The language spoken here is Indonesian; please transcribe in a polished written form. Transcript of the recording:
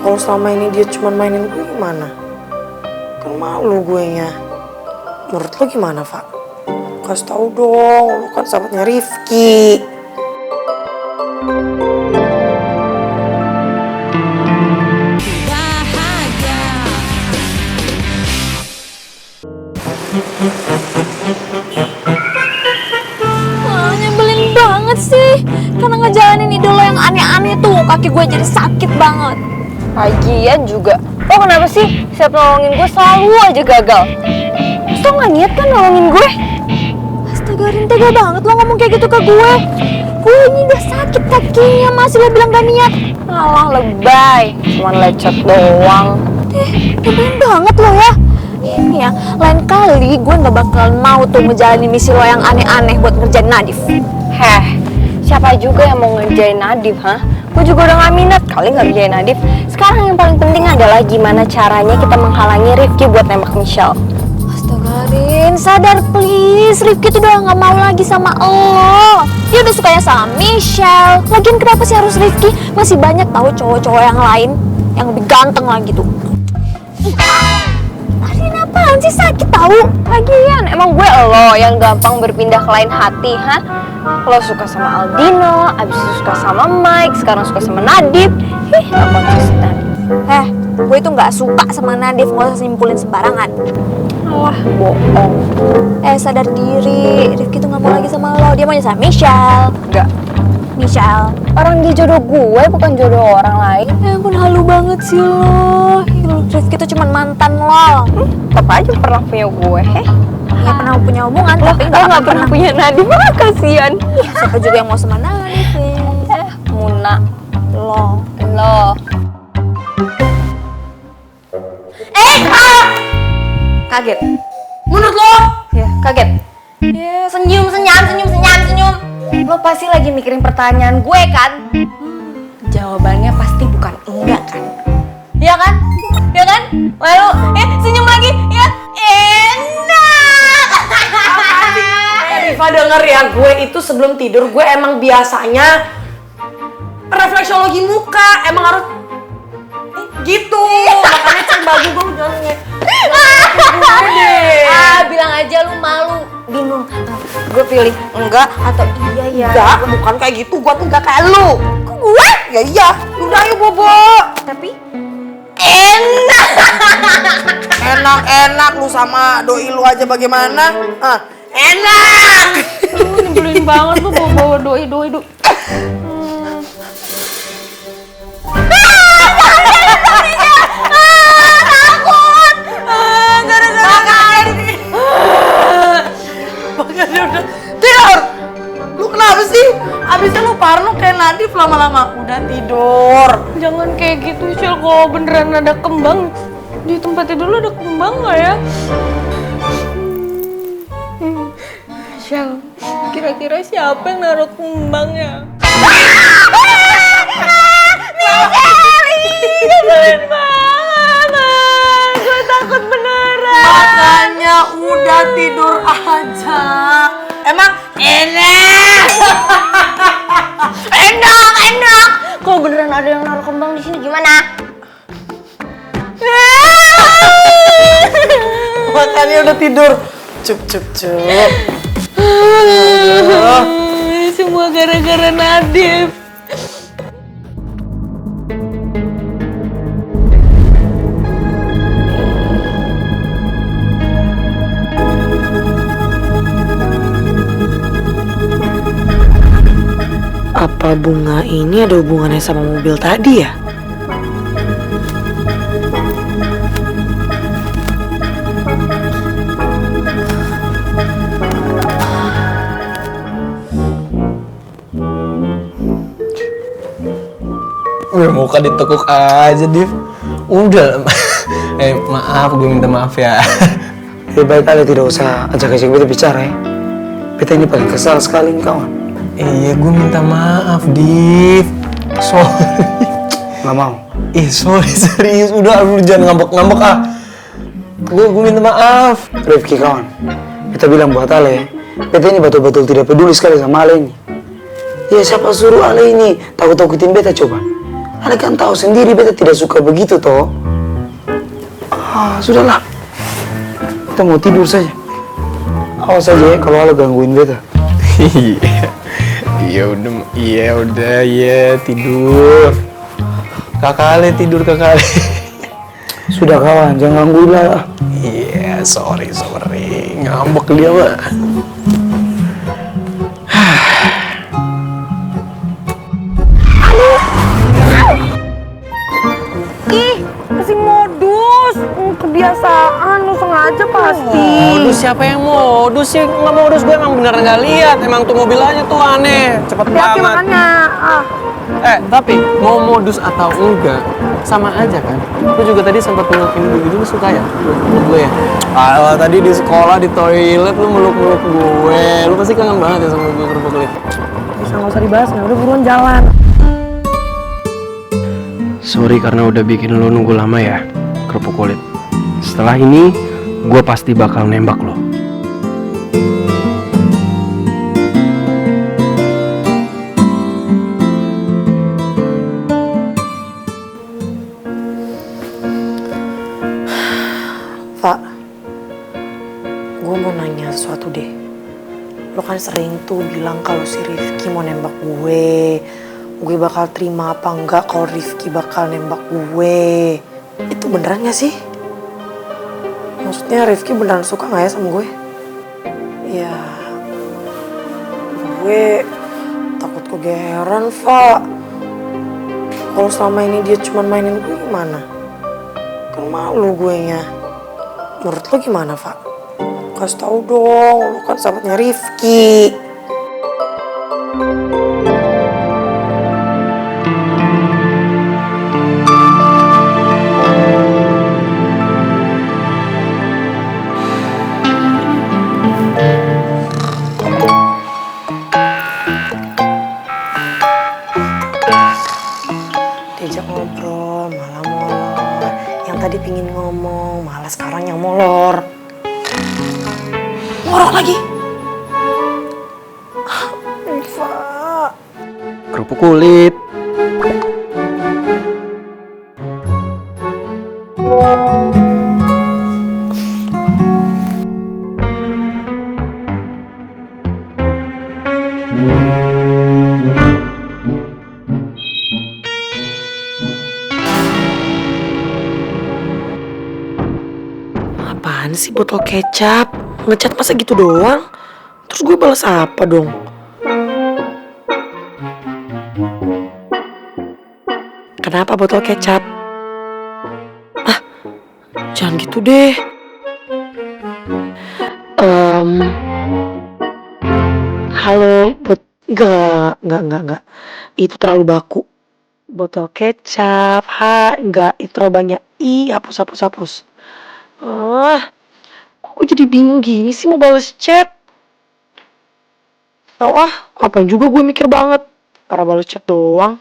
kalau selama ini dia cuma mainin gue gimana? Kan malu gue nya. Menurut lo gimana, Pak? Kasih tau dong, lo kan sahabatnya Rifki. Nyebelin banget sih. Karena ngejalanin idola yang aneh-aneh tuh, kaki gue jadi sakit banget. Lagian juga, lo kenapa sih setiap nolongin gue selalu aja gagal? Terus lo gak niat kan nolongin gue? Astaga, Rin, tega banget lo ngomong kayak gitu ke gue. Gue ini udah sakit kakinya, masih lo bilang gak niat. Alah lebay, cuman lecet doang. Nyebelin banget lo ya. Ini ya, lain kali gue gak bakalan mau tuh ngejalanin misi lo yang aneh-aneh buat ngerjain Nadif. Heh, siapa juga yang mau ngerjain Nadif, hah? Gue juga udah gak minat kali ngerjain Nadif. Sekarang yang paling penting adalah gimana caranya kita menghalangi Rifki buat nembak Michelle. Astaga, Rin, sadar please. Rifki tuh udah gak mau lagi sama lo. Dia udah sukanya sama Michelle. Lagian kenapa sih harus Rifki? Masih banyak tahu cowok-cowok yang lain yang lebih ganteng lagi tuh. Rin, apaan sih, sakit tahu? Lagian, emang gue lo yang gampang berpindah ke lain hati, hah? Lo suka sama Aldino, abis itu suka sama Mike, sekarang suka sama Nadif. Gak konsisten. Gue itu gak suka sama Nadif, gak usah nyimpulin sembarangan. Alah, bohong. Sadar diri, Rifki tuh gak mau lagi sama lo. Dia maunya sama Michelle. Enggak. Michelle. Orang dia jodoh gue, bukan jodoh orang lain. Ya ampun, halu banget sih lo. Rifki tuh cuma mantan lo. Tetap aja pernah punya gue, Ya pernah punya hubungan, tapi gak pernah punya Nadif. Wah, kasian. Siapa juga yang mau sama Nadif nih? Muna. Lo. Kaget. Menurut lo? Ya, kaget. Ya, senyum. Lo pasti lagi mikirin pertanyaan gue kan? Jawabannya pasti bukan enggak kan? Ya kan? Lalu, senyum lagi, ya enak. Rifa denger ya, gue itu sebelum tidur gue emang biasanya refleksologi muka. Emang harus gitu. Makanya cek baju gue jangan Bilang aja lu malu. Bingung. Gue pilih enggak atau iya ya? Enggak, bukan kayak gitu. Gue tuh enggak kayak lu. Kok gue? Ya iya. Udah ayo bobo. Tapi enak. Enak lu sama doi lu aja bagaimana? Enak. Nyebelin banget lu bawa doi. Tidur! Lu kenapa sih? Abisnya lu parno kayak Nadif lama-lama. Udah tidur. Jangan kayak gitu, Shell. Kalau beneran ada kembang di tempat tidur lu ada kembang nggak ya? Shell, kira-kira siapa yang naruh kembangnya? Nyebelin banget. Gue takut beneran. Makanya udah tidur aja. Emang enak. Enak. Kalau beneran ada yang naruh kembang di sini gimana? Makanya udah tidur. Cup. Semua gara-gara Nadif. Apa bunga ini ada hubungannya sama mobil tadi ya? Muka ditekuk aja, Div. Udah. Maaf, gue minta maaf ya. Lebih baik kalian tidak usah ajak-ajak beta bicara ya. Beta ini paling kesal sekali nih kawan. Iya, gue minta maaf, Div. Sorry. Gak mau. Sorry, serius. Udah, lu jangan ngambek-ngambek ah. Gue minta maaf. Rifki kawan, beta bilang buat Ale ya. Beta ini betul-betul tidak peduli sekali sama Ale ini. Ya siapa suruh Ale ini takut-takutin beta coba. Ale kan tahu sendiri beta tidak suka begitu toh. Sudahlah. Kita mau tidur saja. Awas saja ya kalau Ale gangguin beta. Iya udah tidur. Kakak Ale tidur kakak Ale. Sudah kawan, jangan gangguin lah. Iya, sorry. Ngambek dia mah. Ih, masih modus. Kebiasaan, lu sengaja pasti. Modus siapa yang modus sih? Nggak modus, gue emang bener nggak lihat. Emang tuh mobil aja tuh aneh, cepet Hati-hati banget. makanya. Tapi mau modus atau enggak, sama aja kan. Gue juga tadi sempat melukin dulu suka ya, meluk gue ya. Alah tadi di sekolah di toilet lu meluk gue, lu pasti kangen banget ya sama gue kerupuk kulit. Bisa nggak usah dibahas, udah buruan jalan. Sorry karena udah bikin lo nunggu lama ya, kerupuk kulit. Setelah ini, gue pasti bakal nembak lo. Pak, gue mau nanya sesuatu deh. Lo kan sering tuh bilang kalau si Rifki mau nembak gue bakal terima apa enggak kalau Rifki bakal nembak gue. Itu beneran gak sih? Maksudnya Rifki beneran suka gak ya sama gue? Ya, gue takut kegeeran, Pak. Kalau selama ini dia cuma mainin gue gimana? Kan malu gue nya. Menurut lo gimana, Pak? Kasih tau dong, lo kan sahabatnya Rifki. Diajak ngobrol, malah molor. Yang tadi pingin ngomong, malah sekarang yang molor. Ngorok lagi. Rifa. Kerupuk kulit. Apaan sih botol kecap? Ngechat masa gitu doang? Terus gue balas apa dong? Kenapa botol kecap? Jangan gitu deh. Halo, enggak. Itu terlalu baku. Botol kecap, enggak, itu terlalu banyak. Hapus. Kok jadi bingung gini sih mau balas chat? Tau ngapain juga gue mikir banget. Para balas chat doang.